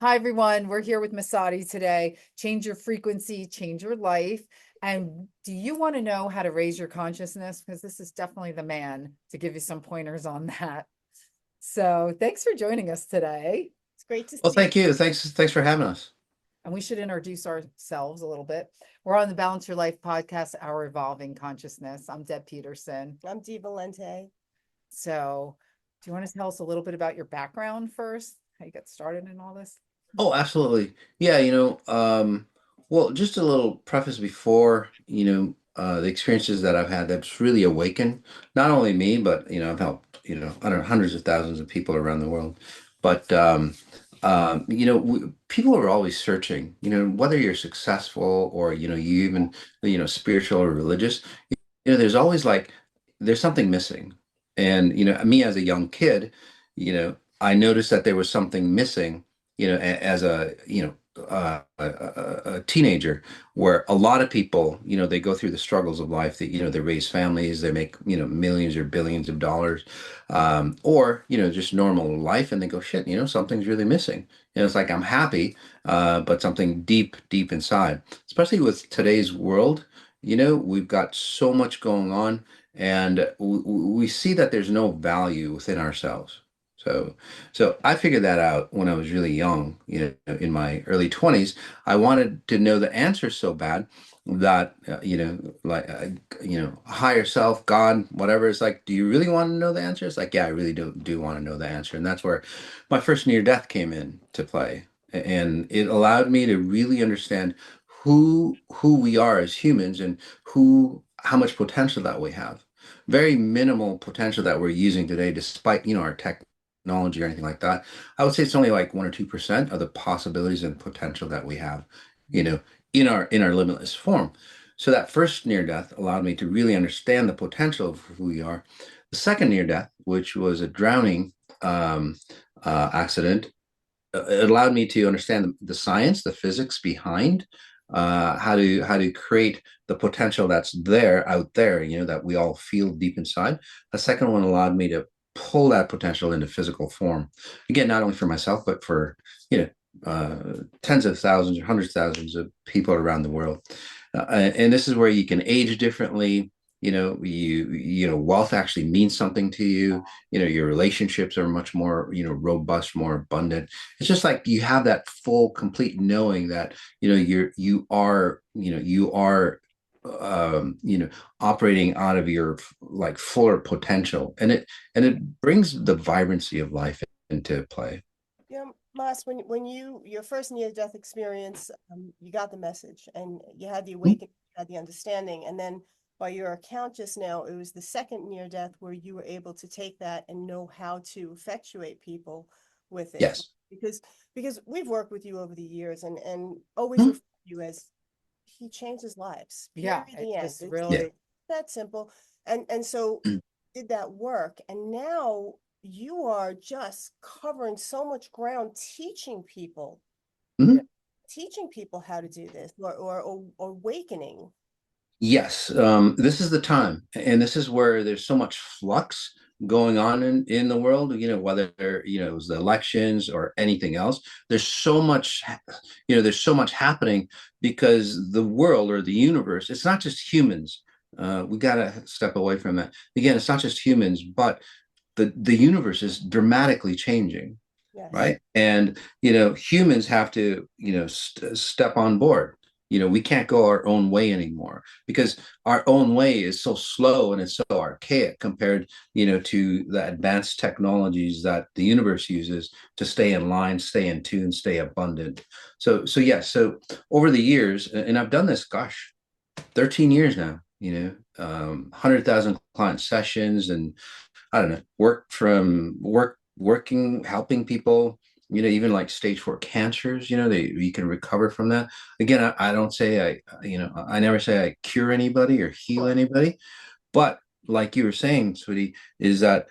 Hi, everyone. We're here with Masati today. Change your frequency, change your life. And do you want to know how to raise your consciousness? Because this is definitely the man to give you some pointers on that. So thanks for joining us today. It's great to Well, see thank you. Thanks for having us. And we should introduce ourselves a little bit. We're on the Balance Your Life podcast, Our Evolving Consciousness. I'm Deb Peterson. you. I'm Dee Valente. So do you want to tell us a little bit about your background first? How you got started in all this? Oh, absolutely. Yeah, well, just a little preface before, the experiences that I've had that's really awakened not only me, but I've helped, I don't know, hundreds of thousands of people around the world. But people are always searching, whether you're successful or, you even, spiritual or religious, there's always like there's something missing. And, me as a young kid, I noticed that there was something missing, as a teenager, where a lot of people, they go through the struggles of life that, they raise families, they make, millions or billions of dollars, or, just normal life. And they go, shit, something's really missing. It's like, I'm happy, but something deep, deep inside, especially with today's world, we've got so much going on, and we see that there's no value within ourselves. So I figured that out when I was really young, in my early 20s. I wanted to know the answer so bad that, higher self, God, whatever. It's like, do you really want to know the answer? It's like, yeah, I really do want to know the answer. And that's where my first near death came in to play. And it allowed me to really understand who we are as humans, and how much potential that we have. Very minimal potential that we're using today, despite, our technology or anything like that. I would say it's only like 1 or 2% of the possibilities and potential that we have, in our limitless form. So that first near death allowed me to really understand the potential of who we are. The second near death, which was a drowning accident, it allowed me to understand the science, the physics behind, how to create the potential that's out there, that we all feel deep inside. The second one allowed me to pull that potential into physical form. Again, not only for myself, but for, tens of thousands or hundreds of thousands of people around the world. And this is where you can age differently. Wealth actually means something to you. Your relationships are much more, robust, more abundant. It's just like you have that full, complete knowing that, you are operating out of your like fuller potential, and it brings the vibrancy of life into play. Mas, when your first near death experience, you got the message and you had the Mhm. awakening, you had the understanding, and then by your account just now, it was the second near death where you were able to take that and know how to effectuate people with it. Yes. Because we've worked with you over the years and always Mhm. refer to you as he changes lives. Yeah, Period. it The end. was Yeah. really, It's that simple. And so did that work, and now you are just covering so much ground yeah. Mhm. teaching people how to do this, or awakening. Yes, this is the time, and this is where there's so much flux going on in the world. Whether it was the elections or anything else. There's so much happening because the world or the universe. It's not just humans. We gotta step away from that. Again, it's not just humans, but the universe is dramatically changing, Yes. right? And humans have to step on board. We can't go our own way anymore, because our own way is so slow and it's so archaic compared to the advanced technologies that the universe uses to stay in line, stay in tune, stay abundant. So yes, so over the years, and I've done this, gosh, 13 years now, 100,000 client sessions, and I don't know, working, helping people, even like stage 4 cancers, you can recover from that. Again, I don't say I never say I cure anybody or heal Sure. anybody, but like you were saying, sweetie, is that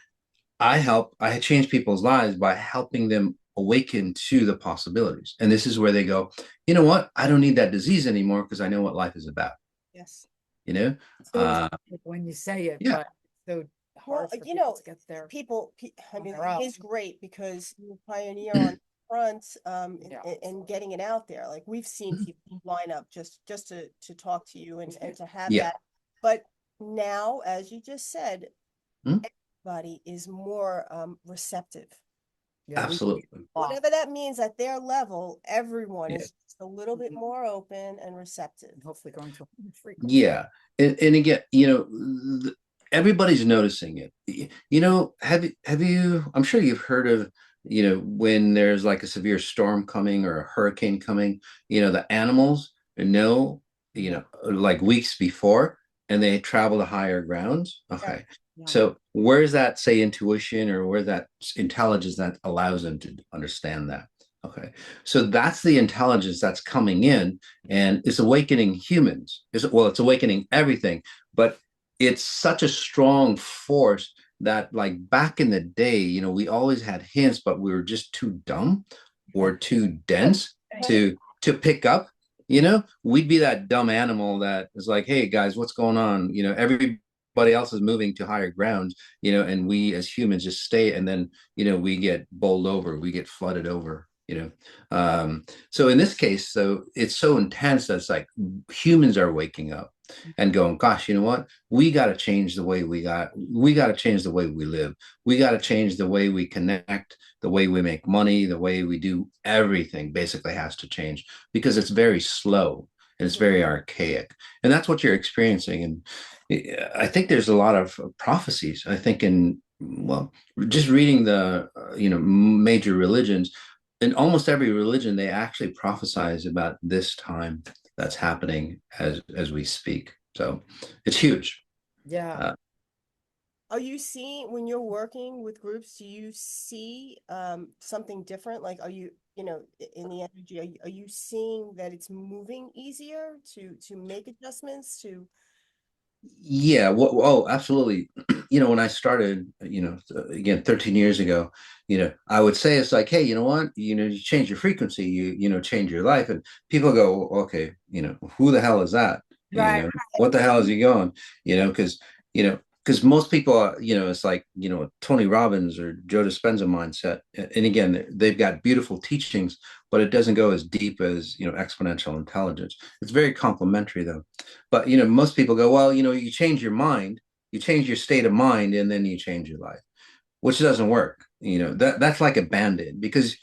I change people's lives by helping them awaken to the possibilities. And this is where they go, you know what? I don't need that disease anymore because I know what life is about, Yes. you know? So Uh, easy when you say it, yeah. but so Well, hard for people to get there I on mean, their own. it is great because you pioneer on front, Yeah. and getting it out there. Like we've seen people line up just to talk to you and to have Yeah. that. But now, as you just said, Hmm? everybody is more receptive. Yeah, we Absolutely. Whatever that means at their level, everyone Yeah. is just a little bit more open and receptive. hopefully going to a frequency. Yeah. And again, everybody's noticing it. Have you, I'm sure you've heard of, when there's like a severe storm coming or a hurricane coming, the animals know, Yeah. like weeks before, and they travel to higher grounds. Yeah. Okay. Yeah. So where's that, say, intuition, or where that intelligence that allows them to understand that? Okay. So that's the intelligence that's coming in, and it's awakening humans. It's awakening everything, but it's such a strong force that, like, back in the day, we always had hints, but we were just too dumb or too dense to pick up. We'd be that dumb animal that is like, hey guys, what's going on? Everybody else is moving to higher grounds, and we as humans just stay, and then we get bowled over, we get flooded over. So in this case, so it's so intense that it's like humans are waking up and going, gosh, you know what? We got to change the way we got to change the way we live. We got to change the way we connect, the way we make money, the way we do everything basically has to change, because it's very slow and it's very archaic. And that's what you're experiencing. And I think there's a lot of prophecies. I think well, just reading the, major religions, in almost every religion, they actually prophesize about this time that's happening as we speak. So it's huge. Yeah. Uh, Are you seeing when you're working with groups, do you see something different? Like, are you, in the energy, are you seeing that it's moving easier to make adjustments to? yeah. Oh, absolutely. When I started, again, 13 years ago, I would say it's like, hey, you know what? You change your frequency, change your life. And people go, okay, who the hell is that? Right. What the hell is he going? Because, because most people are, it's like, Tony Robbins or Joe Dispenza mindset. And again, they've got beautiful teachings, but it doesn't go as deep as, exponential intelligence. It's very complementary though. But, most people go, well, you change your mind, you change your state of mind, and then you change your life, which doesn't work. That's like a band-aid, because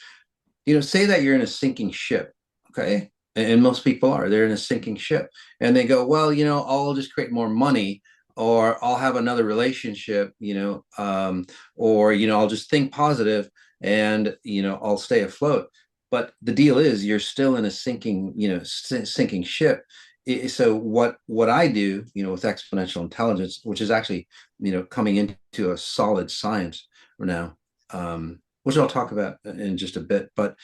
say that you're in a sinking ship, okay? And most people are, they're in a sinking ship, and they go, well, I'll just create more money, or I'll have another relationship, or, I'll just think positive, and, I'll stay afloat. But the deal is you're still in a sinking, sinking ship. So what I do, with exponential intelligence, which is actually, coming into a solid science now, which I'll talk about in just a bit. But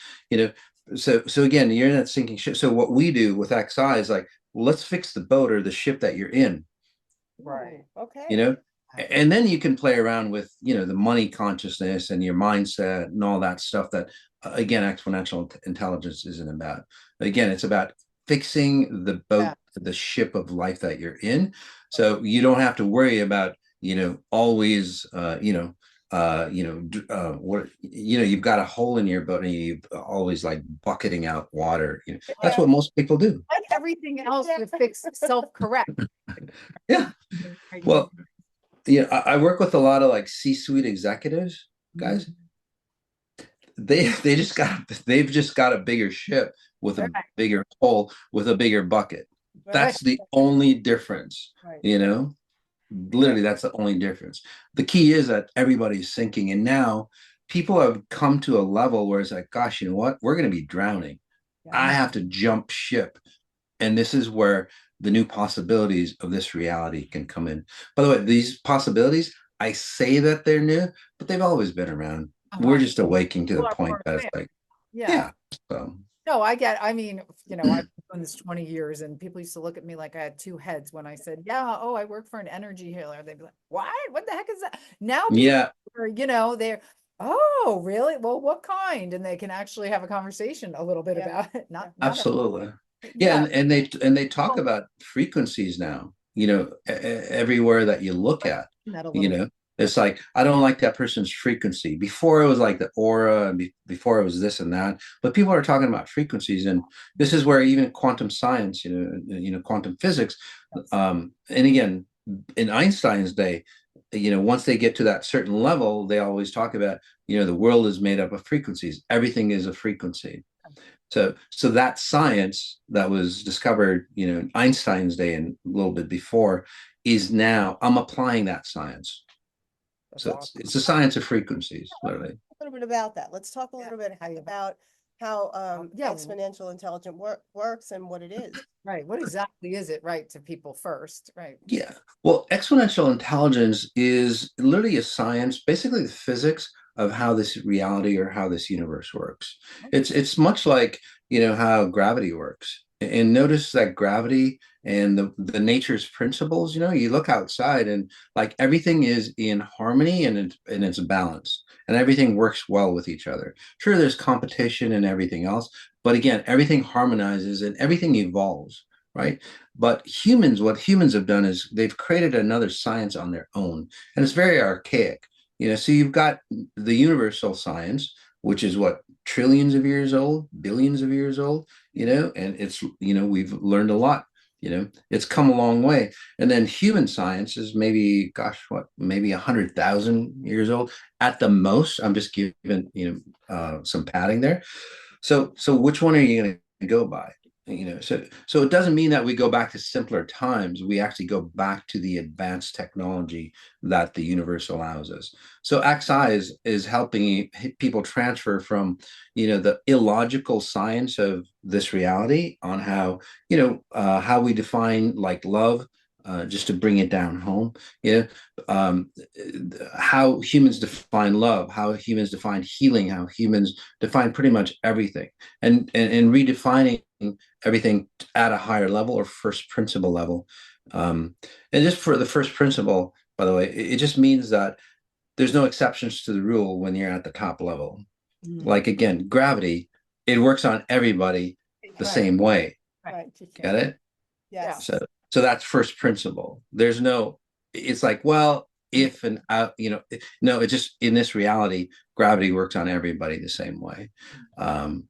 so again, you're in that sinking ship. So what we do with XI is like, let's fix the boat or the ship that you're in. Right. Okay. And then you can play around with the money consciousness and your mindset and all that stuff that, again, exponential intelligence isn't about. Again, it's about fixing the boat, the ship of life that you're in, so you don't have to worry about always what you've got a hole in your boat and you always like bucketing out water. That's what most people do. Like everything else to fix self-correct. Yeah. Well, I work with a lot of like C-suite executives, guys. They've just got a bigger ship with a bigger hole with a bigger bucket. That's the only difference, Right. literally that's the only difference. The key is that everybody's sinking, and now people have come to a level where it's like, gosh, you know what? We're going to be drowning. I have to jump ship. And this is where the new possibilities of this reality can come in. By the way, these possibilities, I say that they're new, but they've always been around. We're just awakening to the point that it's like, yeah. So No, I mean, I've been doing this 20 years, and people used to look at me like I had two heads when I said, yeah, oh, I work for an energy healer. They'd be like, what? What the heck is that? Now people yeah, are, they're, oh, really? Well, what kind? And they can actually have a conversation a little bit about it. Not absolutely. Yeah, yeah. and they talk about frequencies now, everywhere that you look at, That a you little know, It's like, I don't like that person's frequency. Before it was like the aura, and before it was this and that. But people are talking about frequencies, and this is where even quantum science, quantum physics, and again, in Einstein's day, once they get to that certain level, they always talk about, the world is made up of frequencies. Everything is a frequency. So that science that was discovered, in Einstein's day and a little bit before, is now I'm applying that science. That's So awesome. it's the science of frequencies, literally. A little bit about that. Let's talk a little bit about how Yeah. exponential intelligence works and what it is. Right. What exactly is it, right, to people first? Right. Yeah. Well, exponential intelligence is literally a science, basically the physics of how this reality or how this universe works. It's much like, how gravity works. And notice that gravity and the nature's principles, you look outside and like everything is in harmony and it's balanced and everything works well with each other. Sure, there's competition and everything else, but again, everything harmonizes and everything evolves, right? But what humans have done is they've created another science on their own, and it's very archaic. So you've got the universal science, which is what, trillions of years old, billions of years old, and it's, we've learned a lot. It's come a long way. And then human science is maybe, gosh, what, maybe 100,000 years old at the most. I'm just giving, some padding there. So which one are you going to go by? So it doesn't mean that we go back to simpler times. We actually go back to the advanced technology that the universe allows us. So XI is helping people transfer from, the illogical science of this reality on how we define like love, just to bring it down home, how humans define love, how humans define healing, how humans define pretty much everything, and redefining everything at a higher level or first principle level. And just for the first principle, by the way, it just means that there's no exceptions to the rule when you're at the top level. Like again, gravity, it works on everybody the Right. same way. Right. Get it? Yes. So that's first principle. There's no, it's like, well, if and out, no, it's just in this reality, gravity works on everybody the same way.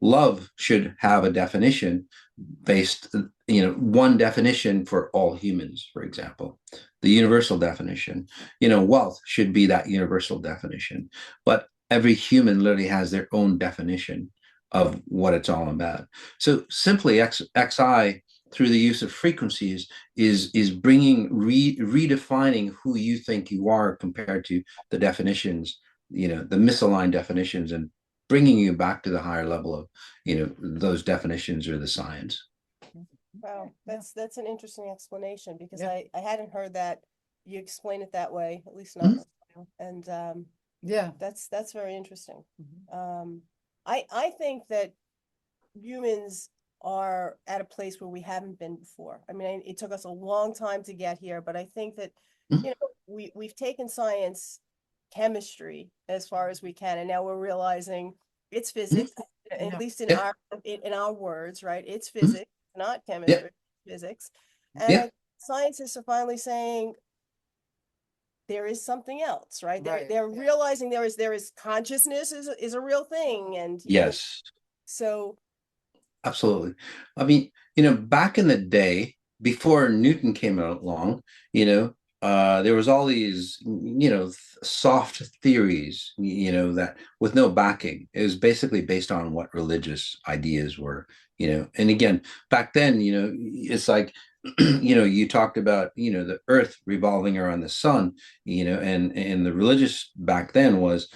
Love should have a definition based, one definition for all humans, for example, the universal definition. Wealth should be that universal definition, but every human literally has their own definition of what it's all about. So simply XI, through the use of frequencies, is bringing redefining who you think you are compared to the definitions, the misaligned definitions, and bringing you back to the higher level of, those definitions or the science. Wow, that's an interesting explanation because Yeah. I hadn't heard that you explain it that way, at least not. And Yeah. that's very interesting. Mhm. I think that humans are at a place where we haven't been before. I mean, it took us a long time to get here, but I think that, Mhm. we've taken science, chemistry as far as we can, and now we're realizing it's physics, Yeah. at least in Yeah. our words, right? It's Mhm. physics, not Yeah. chemistry, physics. Yeah. And scientists are finally saying there is something else, right? Right. They're realizing there is consciousness is a real thing, and Yes. so Absolutely. I mean, back in the day, before Newton came along, there was all these, soft theories, that with no backing. It was basically based on what religious ideas were, and again, back then, it's like, you talked about, the earth revolving around the sun, and the religious back then was,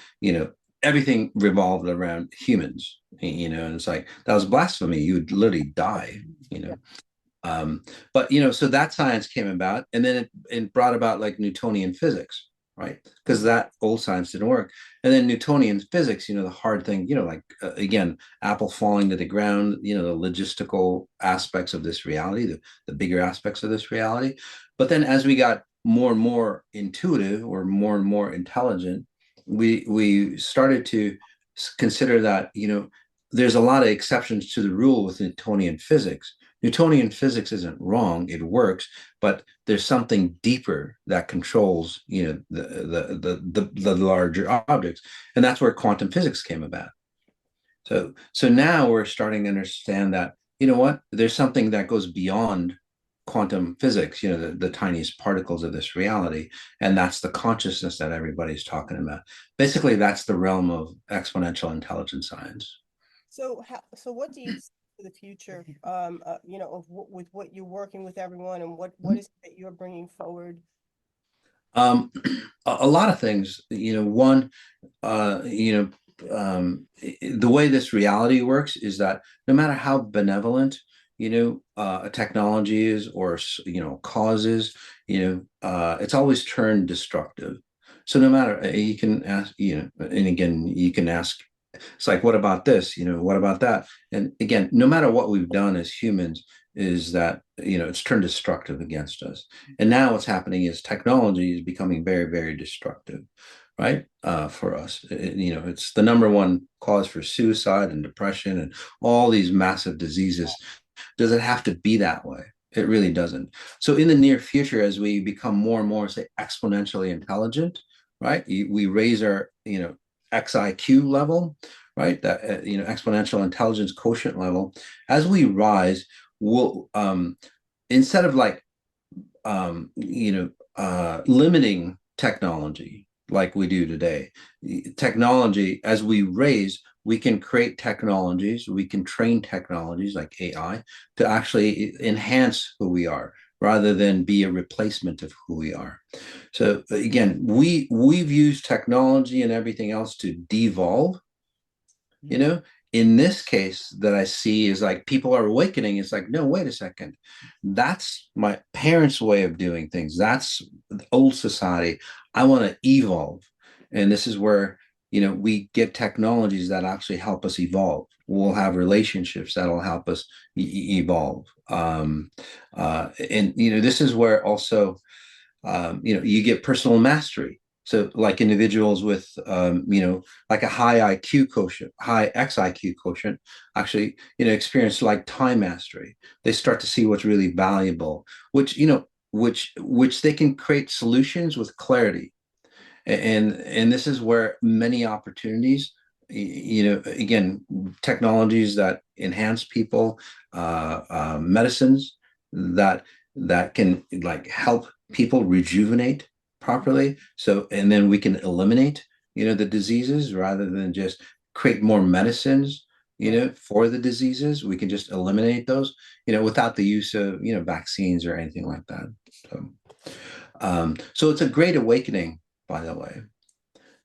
everything revolved around humans, and it's like that was blasphemy. You would literally die, you know. But so that science came about, and then it brought about like Newtonian physics, right? Because that old science didn't work, and then Newtonian physics, the hard thing, like again, Apple falling to the ground, the logistical aspects of this reality, the bigger aspects of this reality. But then as we got more and more intuitive or more and more intelligent, we started to consider that there's a lot of exceptions to the rule with Newtonian physics. Newtonian physics isn't wrong; it works, but there's something deeper that controls, the larger objects, and that's where quantum physics came about. So now we're starting to understand that, you know what, there's something that goes beyond quantum physics, the tiniest particles of this reality, and that's the consciousness that everybody's talking about. Basically, that's the realm of exponential intelligence science. So what do you see for the future, of with what you're working with everyone, and what is it that you're bringing forward? Um, a lot of things, one, uh, you know, the way this reality works is that no matter how benevolent, a technology is, or, causes, it's always turned destructive. So no matter, you can ask, and again, you can ask, it's like, what about this? What about that? And again, no matter what we've done as humans, is that, it's turned destructive against us. And now what's happening is technology is becoming very, very destructive, right? For us, it's the number one cause for suicide and depression and all these massive diseases. Does it have to be that way? It really doesn't. So in the near future, as we become more and more, say, exponentially intelligent, right? We raise our, XIQ level, right? That, exponential intelligence quotient level. As we rise, we'll, instead of like, limiting technology like we do today, technology, as we raise, we can create technologies, we can train technologies like AI to actually enhance who we are rather than be a replacement of who we are. So again, we've used technology and everything else to devolve, you know. In this case that I see is like people are awakening. It's like, no, wait a second, that's my parents' way of doing things, that's the old society. I want to evolve, and this is where, we get technologies that actually help us evolve. We'll have relationships that'll help us evolve. And this is where also, you get personal mastery. So like individuals with, like a high IQ quotient, high XIQ quotient, actually, experience like time mastery. They start to see what's really valuable, which they can create solutions with clarity. And this is where many opportunities, again, technologies that enhance people, medicines that can like help people rejuvenate properly. So, and then we can eliminate, the diseases rather than just create more medicines, for the diseases. We can just eliminate those, without the use of, vaccines or anything like that. So it's a great awakening, by the way.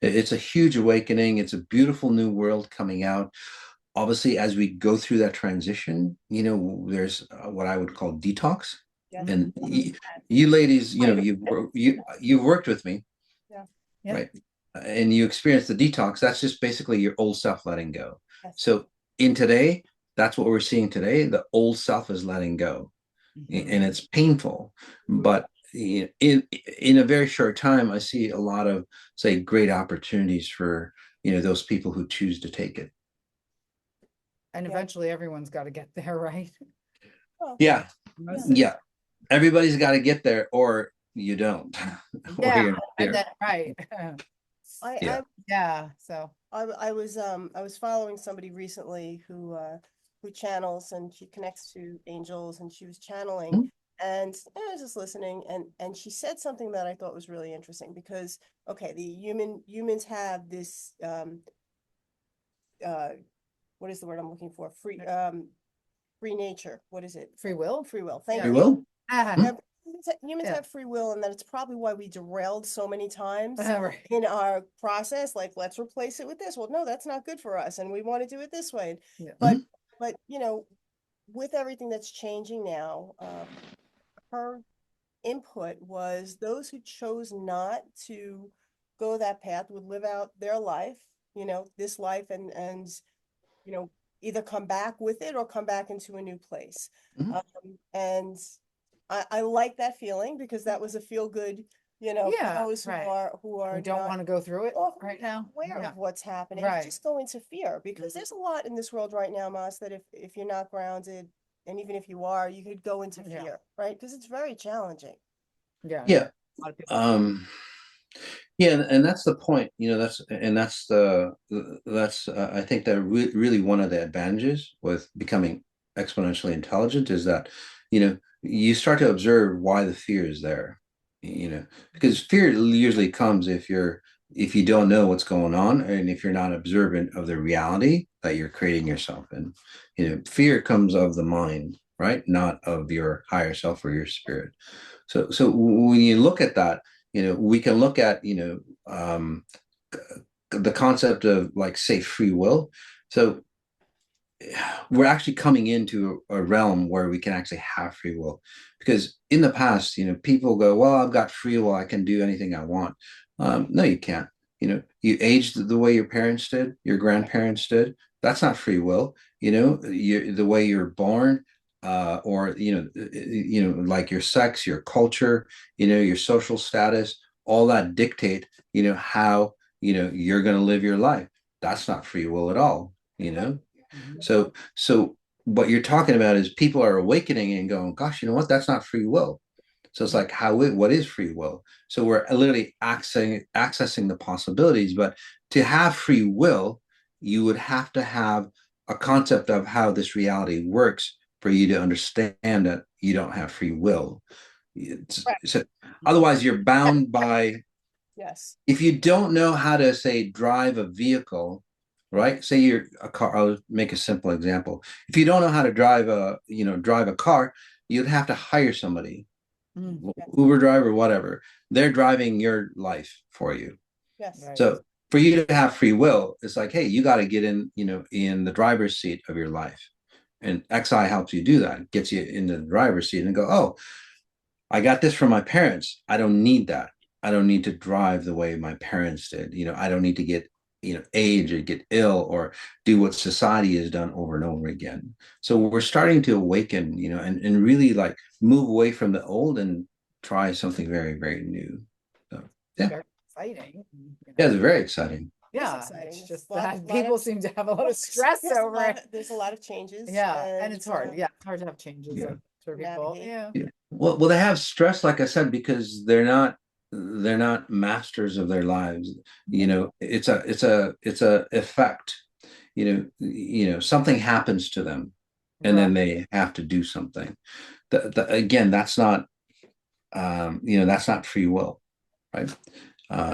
It's a huge awakening. It's a beautiful new world coming out. Obviously, as we go through that transition, there's what I would call detox. Yes. And you ladies, you've worked with me, Yeah. right? And you experience the detox. That's just basically your old self letting go. Yes. So in today, that's what we're seeing today. The old self is letting go, and it's painful, but in a very short time, I see a lot of, say, great opportunities for, those people who choose to take it. And eventually everyone's got to get there, right? Well, Yeah, Most- yeah. Everybody's got to get there, or you don't. Or Yeah, you're not and there. then, right. Yeah. Yeah, so. I was following somebody recently who channels, and she connects to angels, and she was channeling, Mhm. and I was just listening, and she said something that I thought was really interesting, because okay, the humans have this uh what is the word I'm looking for? Free nature. What is it? Free will? Free will. Thank Free you. will? Ah, Yeah, humans Yeah. have free will, and that it's probably why we derailed so many times right. in our process. Like, let's replace it with this. Well, no, that's not good for us, and we want to do it this way. Yeah. But but with everything that's changing now, her input was those who chose not to go that path would live out their life, this life, and either come back with it or come back into a new place. Mhm. And I like that feeling, because that was a feel good, for Yeah, those who right. are We don't not want to go through it who right now. aware Yeah. of what's happening, Right. just go into fear, because there's a lot in this world right now, Mas, that if you're not grounded, And even if you are, you could go into Yeah. fear, right? Because it's very challenging. Yeah. Yeah. A lot of people. Yeah, and that's the point, that's I think that really one of the advantages with becoming exponentially intelligent is that, you start to observe why the fear is there, because fear usually comes if you don't know what's going on and if you're not observant of the reality that you're creating yourself in. Fear comes of the mind, right? Not of your higher self or your spirit. So when you look at that, we can look at, the concept of, like, say, free will. So we're actually coming into a realm where we can actually have free will, because in the past, people go, well, I've got free will, I can do anything I want. No, you can't. You aged the way your parents did, your grandparents did. That's not free will. The way you're born, or like your sex, your culture, your social status, all that dictate how you're going to live your life. That's not free will at all. Mhm. So what you're talking about is people are awakening and going, gosh, you know what? That's not free will. So it's like, what is free will? So we're literally accessing the possibilities. But to have free will, you would have to have a concept of how this reality works for you to understand that you don't have free will. Right. So otherwise, you're bound by, Yes. if you don't know how to, say, drive a vehicle, right? Say you're a car. I'll make a simple example. If you don't know how to drive a car, you'd have to hire somebody, Mm, Uber driver, whatever. They're driving your life for you. Yes. right. So for you to have free will, it's like, hey, you got to get in the driver's seat of your life. And XI helps you do that, gets you into the driver's seat and go, oh, I got this from my parents. I don't need that. I don't need to drive the way my parents did. I don't need to get, age or get ill or do what society has done over and over again. So we're starting to awaken, and really, like, move away from the old and try something very, very new. So yeah. Very exciting. Yeah, it's very exciting. It's Yeah, exciting. it's There's just a lot, that lot people of, seem to have a lot of stress over it. there's a lot of changes. Yeah, and it's hard. uh, Yeah, it's hard to have changes Yeah. for people. navigate. Yeah. Yeah. Well, they have stress, like I said, because they're not masters of their lives. It's a effect. Something happens to them, and Right. then they have to do something. Again, that's not free will, right?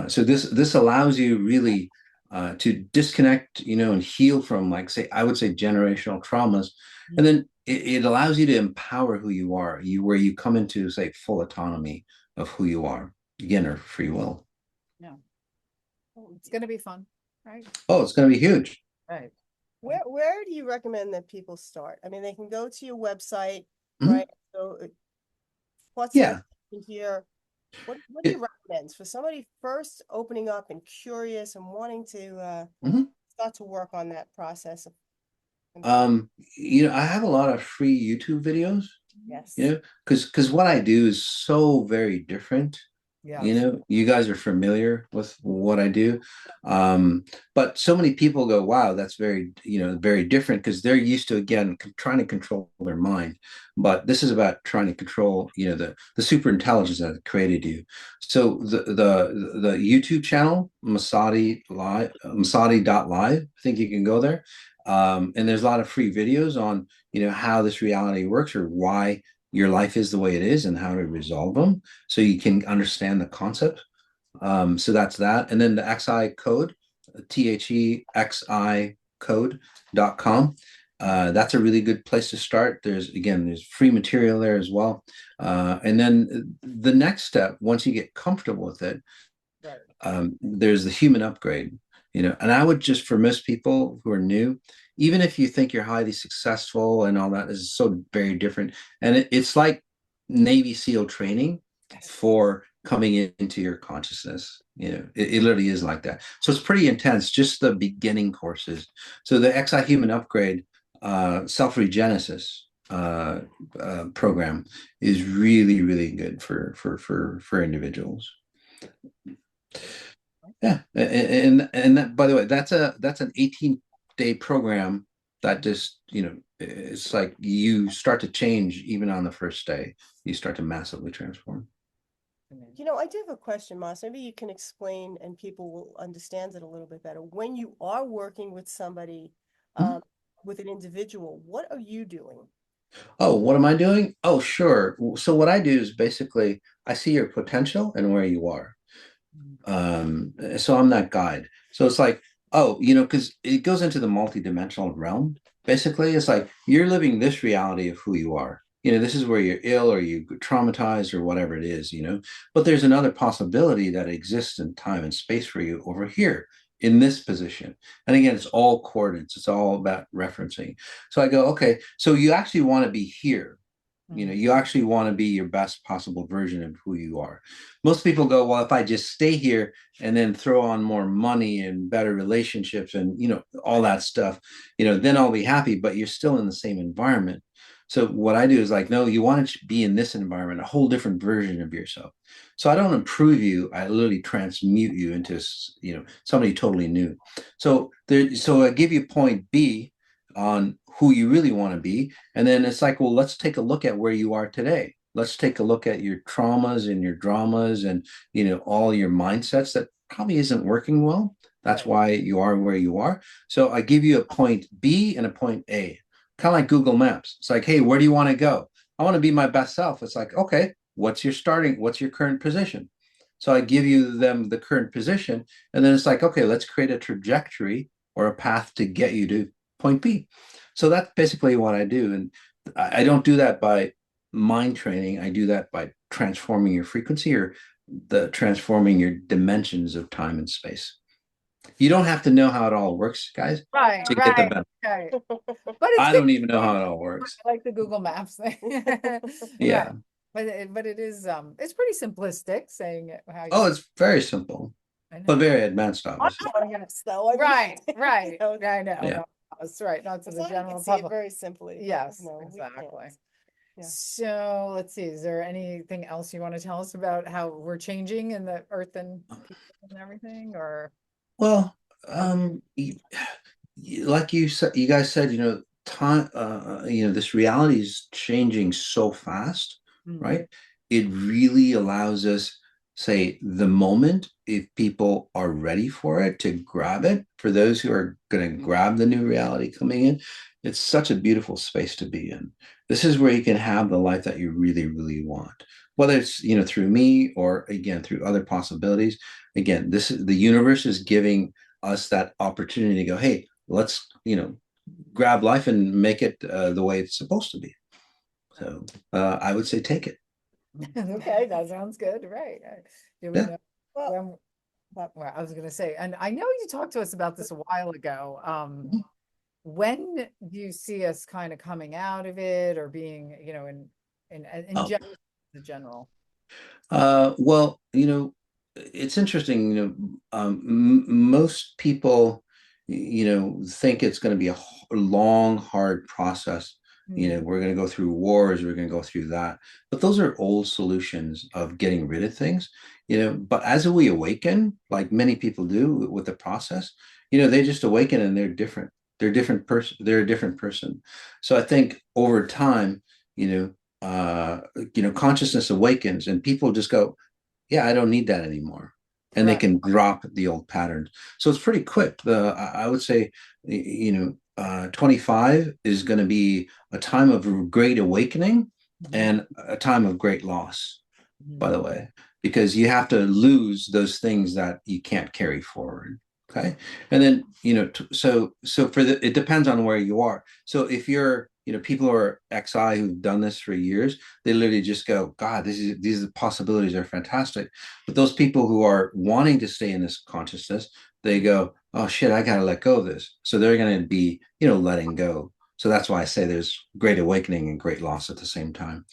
So this allows you really to disconnect, and heal from, like, say, I would say, generational traumas, and then it allows you to empower who you are, where you come into, say, full autonomy of who you are, again, or free will. Yeah. It's gonna be fun, right? Oh, it's going to be huge. Right. Where do you recommend that people start? I mean, they can go to your website, Mhm. right? So plus Yeah. here. What do you It- recommend for somebody first opening up and curious and wanting to mhm. start to work on that process of Um, I have a lot of free YouTube videos, yes. because what I do is so very different. Yes. You guys are familiar with what I do. But so many people go, wow, that's very different, because they're used to, again, trying to control their mind. But this is about trying to control, the super intelligence that created you. So the YouTube channel, Masati.live, I think you can go there. And there's a lot of free videos on, how this reality works, or why your life is the way it is, and how to resolve them, so you can understand the concept. So that's that. And then the XI code, THEXI code.com. That's a really good place to start. There's free material there as well. And then the next step, once you get comfortable with it, Right. there's the human upgrade, and I would just, for most people who are new, even if you think you're highly successful and all that, this is so very different. And it's like Navy SEAL training for coming into your consciousness. It literally is like that. So it's pretty intense, just the beginning courses. So the XI Human Upgrade self-regenesis program is really, really good for individuals. Yeah, and that, by the way, that's an 18-day program that just, it's like you start to change even on the first day. You start to massively transform. I do have a question, Mas. Maybe you can explain and people will understand it a little bit better. When you are working with somebody, Mhm. with an individual, what are you doing? Oh, what am I doing? Oh, sure. So what I do is basically I see your potential and where you are. So I'm that guide. So it's like, oh, because it goes into the multidimensional realm. Basically, it's like you're living this reality of who you are. This is where you're ill or you traumatized or whatever it is. But there's another possibility that exists in time and space for you over here in this position. And again, it's all coordinates. It's all about referencing. So I go, okay, so you actually want to be here. You actually want to be your best possible version of who you are. Most people go, well, if I just stay here and then throw on more money and better relationships and, all that stuff, then I'll be happy, but you're still in the same environment. So what I do is like, no, you want to be in this environment, a whole different version of yourself. So I don't improve you. I literally transmute you into, somebody totally new. So I give you point B on who you really want to be. And then it's like, well, let's take a look at where you are today. Let's take a look at your traumas and your dramas and, all your mindsets that probably isn't working well. That's why you are where you are. So I give you a point B and a point A, kind of like Google Maps. It's like, hey, where do you want to go? I want to be my best self. It's like, okay, what's your current position? So I give you them the current position. And then it's like, okay, let's create a trajectory or a path to get you to point B. So that's basically what I do. And I don't do that by mind training. I do that by transforming your frequency or the transforming your dimensions of time and space. You don't have to know how it all works, guys, Right, to get the right, benefit. right. But it's I good. don't even know how it all works. I like the Google Maps thing. Right. Yeah. But it is it's pretty simplistic saying it how Oh, you it's very simple, I but know. very advanced, I'm obviously. not honest, though. I mean, Right, right. know, I know. Yeah. No, that's right. Not to as the long as you general can see it public. very simply. Yes, we exactly. can't. Yeah. So let's see, is there anything else you want to tell us about how we're changing in the earth and people and everything or Well, like you said, you guys said, time, this reality is changing so fast, Mm, right? It really allows us, say, the moment, if people are ready for it, to grab it. For those who are going to grab the new reality coming in, it's such a beautiful space to be in. This is where you can have the life that you really, really want. Whether it's, through me or again through other possibilities. Again, this is the universe is giving us that opportunity to go, hey, let's grab life and make it the way it's supposed to be. So I would say take it. okay, that sounds good, right? Do we Yeah. know Well, when well, I was gonna say, and I know you talked to us about this a while ago. When do you see us kind of coming out of it or being, in Oh, general, the general? well, it's interesting. Most people, think it's going to be a long, hard process. Mm, We're going to go through wars, we're going to go through that. But those are old solutions of getting rid of things. But as we awaken, like many people do with the process, they just awaken and they're different. They're a different person. They're a different person. So I think over time, you know, consciousness awakens and people just go, yeah, I don't need that anymore. And they right. can drop the old patterns. So it's pretty quick. I would say, 25 is going to be a time of great awakening Mhm, and a time of great loss, by mhm. the way, because you have to lose those things that you can't carry forward. Okay. And then, so it depends on where you are. So if you're, people who are XI who've done this for years, they literally just go, God, these possibilities are fantastic. But those people who are wanting to stay in this consciousness, they go, oh shit, I got to let go of this. So they're going to be, letting go. So that's why I say there's great awakening and great loss at the same time.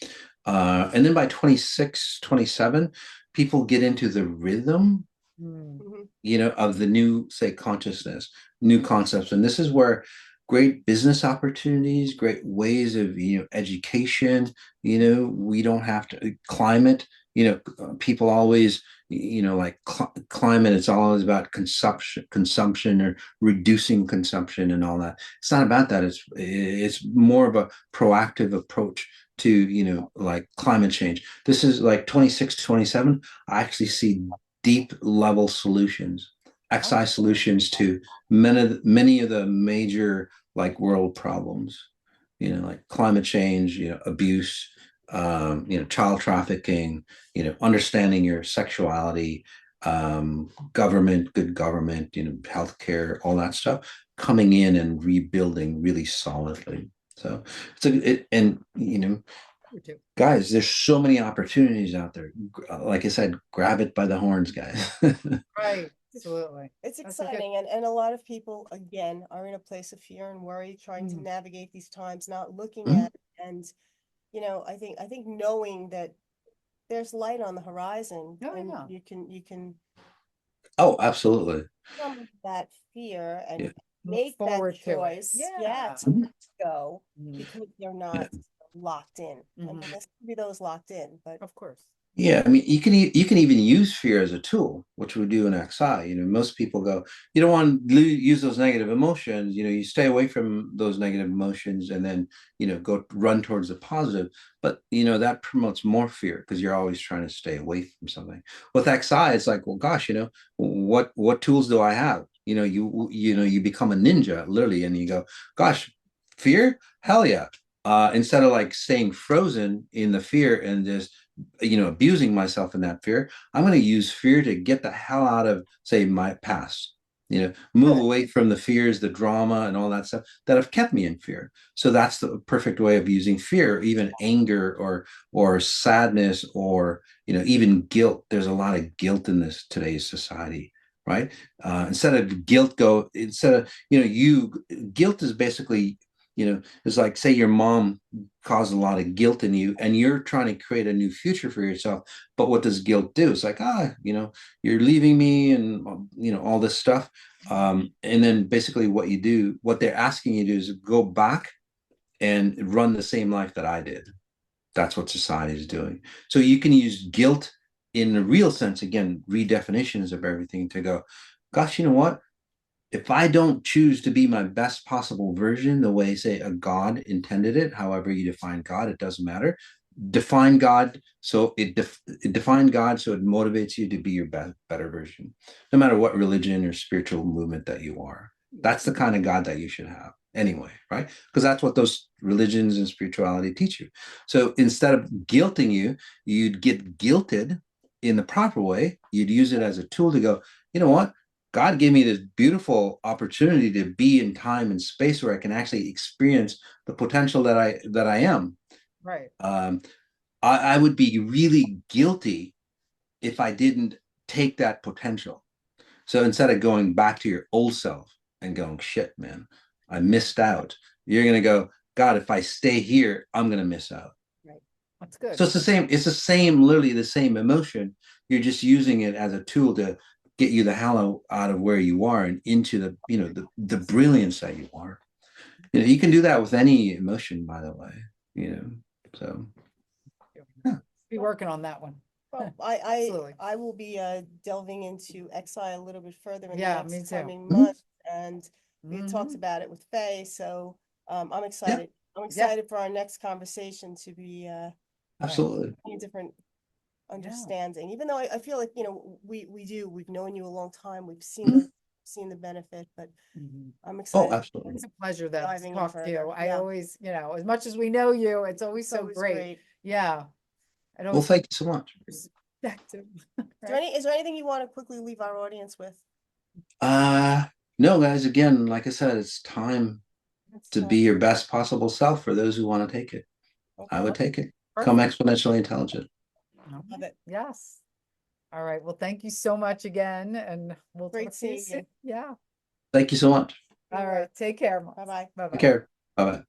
And then by 26, 27, people get into the rhythm, Mm, mhm. of the new, say, consciousness, new concepts. And this is where great business opportunities, great ways of, education, we don't have to climate, people always, like climate, it's always about consumption or reducing consumption and all that. It's not about that. It's more of a proactive approach to, like climate change. This is like 26, 27. I actually see deep level solutions, XI solutions to many of the major like world problems, like climate change, abuse, child trafficking, understanding your sexuality, good government, healthcare, all that stuff, coming in and rebuilding really solidly. So guys, there's so many opportunities out there. Like I said, grab it by the horns, guys. Right. Absolutely. It's That's a good- exciting, and a lot of people, again, are in a place of fear and worry, trying to Mm. navigate these times, not looking Mhm. at it. And I think knowing that there's light on the horizon, Oh, and yeah. you can Oh, absolutely. some that fear and Yeah. Look make that forward to it. choice, Yeah. to go, Mhm. because they're Yeah. not locked in. I mean, Mhm. there's gonna be those locked in, but Of course. Yeah, I mean, you can even use fear as a tool, which we do in XI. Most people go, you don't want to use those negative emotions. You stay away from those negative emotions, and then go run towards the positive. But that promotes more fear because you're always trying to stay away from something. With XI, it's like, well, gosh, what tools do I have? You become a ninja literally, and you go, gosh, fear, hell yeah. Instead of like staying frozen in the fear and just abusing myself in that fear, I'm going to use fear to get the hell out of, say, my past, move Good. away from the fears, the drama, and all that stuff that have kept me in fear. So that's the perfect way of using fear, even anger or sadness, or even guilt. There's a lot of guilt in this today's society, right? Instead of guilt is basically, it's like, say your mom caused a lot of guilt in you and you're trying to create a new future for yourself. But what does guilt do? It's like, you're leaving me, and all this stuff. And then basically what they're asking you to do is go back and run the same life that I did. That's what society is doing. So you can use guilt in the real sense, again, redefinitions of everything, to go, gosh, you know what? If I don't choose to be my best possible version, the way, say, a God intended it, however you define God, it doesn't matter. Define God so define God so it motivates you to be your better version, no matter what religion or spiritual movement that you are. That's the kind of God that you should have anyway, right? Because that's what those religions and spirituality teach you. So instead of guilting you, you'd get guilted in the proper way. You'd use it as a tool to go, you know what? God gave me this beautiful opportunity to be in time and space where I can actually experience the potential that I am. Right. I would be really guilty if I didn't take that potential. So instead of going back to your old self and going, shit, man, I missed out, you're going to go, God, if I stay here, I'm going to miss out. right. That's good. So it's the same, literally the same emotion. You're just using it as a tool to get you the hell out of where you are and into the brilliance that you are. You can do that with any emotion, by the way. So yeah. Be working on that one. Well, Absolutely. I will be delving into XI a little bit further in the Yeah, me next too. coming month, and we had talked Mhm. about it with Faye, so I'm Yeah, excited. I'm Yeah. excited for our next conversation to be Right. absolutely. a different Yeah. understanding. Even though I feel like we've known you a long time, we've Mhm. seen the benefit, but Mhm. I'm Oh, excited absolutely. It's a pleasure though to diving in talk to further. you. I Yeah, always, as much as we know you, it's always it's so always great. great. Yeah. It Well, always thank you so much. perspective. Is is there anything you want to quickly leave our audience with? Uh, no, guys, again, like I said, it's time It's to time. be your best possible self for those who want to take it. I would take it. Come Perfect. exponentially intelligent. Love it. Yes. All right. Well, thank you so much again, and we'll Great talk to you seeing soon. you. Yeah. Thank you so much. All right. Take care. Bye-bye. Bye Take bye. care. Bye bye.